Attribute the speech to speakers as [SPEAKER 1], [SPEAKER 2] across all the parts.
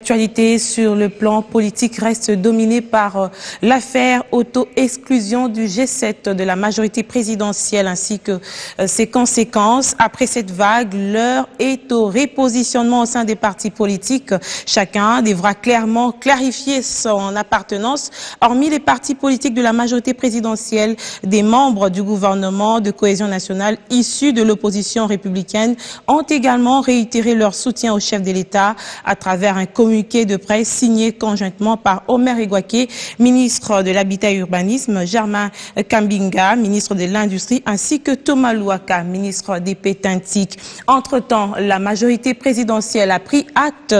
[SPEAKER 1] L'actualité sur le plan politique reste dominée par l'affaire auto-exclusion du G7 de la majorité présidentielle ainsi que ses conséquences. Après cette vague, l'heure est au repositionnement au sein des partis politiques. Chacun devra clairement clarifier son appartenance. Hormis les partis politiques de la majorité présidentielle, des membres du gouvernement de cohésion nationale issus de l'opposition républicaine ont également réitéré leur soutien au chef de l'État à travers un communiqué de presse signé conjointement par Omer Egwake, ministre de l'Habitat et Urbanisme, Germain Kambinga, ministre de l'Industrie, ainsi que Thomas Louaka, ministre des Pétantiques. Entre-temps, la majorité présidentielle a pris acte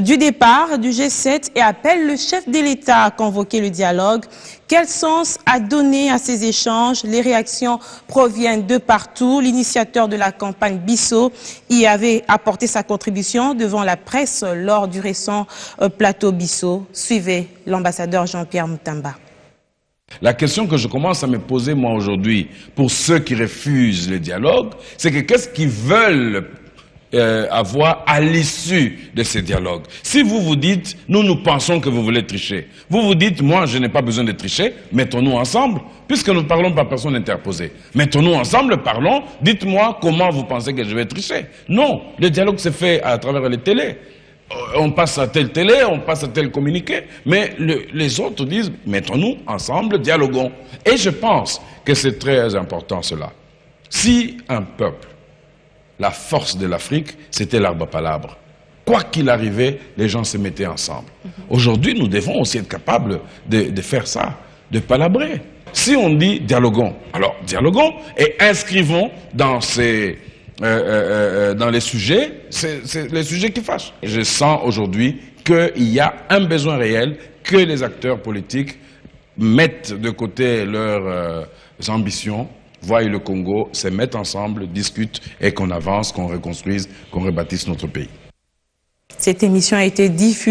[SPEAKER 1] du départ du G7 et appelle le chef de l'État à convoquer le dialogue. Quel sens a donné à ces échanges? Les réactions proviennent de partout. L'initiateur de la campagne Bissot y avait apporté sa contribution devant la presse lors du récent plateau Bissot. Suivez l'ambassadeur Jean-Pierre Moutamba.
[SPEAKER 2] La question que je commence à me poser moi aujourd'hui pour ceux qui refusent le dialogue, c'est que qu'est-ce qu'ils veulent avoir à l'issue de ces dialogues. Si vous vous dites, nous pensons que vous voulez tricher, vous vous dites, moi je n'ai pas besoin de tricher, mettons-nous ensemble, puisque nous parlons par personne interposée. Mettons-nous ensemble, parlons, dites-moi comment vous pensez que je vais tricher. Non, le dialogue se fait à travers les télés. On passe à telle télé, on passe à tel communiqué, mais les autres disent, mettons-nous ensemble, dialoguons. Et je pense que c'est très important cela. Si un peuple, la force de l'Afrique, c'était l'arbre à palabres. Quoi qu'il arrivait, les gens se mettaient ensemble. Aujourd'hui, nous devons aussi être capables de faire ça, de palabrer. Si on dit dialoguons, alors dialoguons et inscrivons dans les sujets, c'est les sujets qui fâchent. Je sens aujourd'hui qu'il y a un besoin réel que les acteurs politiques mettent de côté leurs ambitions, voient le Congo, se mettent ensemble, discutent et qu'on avance, qu'on reconstruise, qu'on rebâtisse notre pays.
[SPEAKER 1] Cette émission a été diffusée.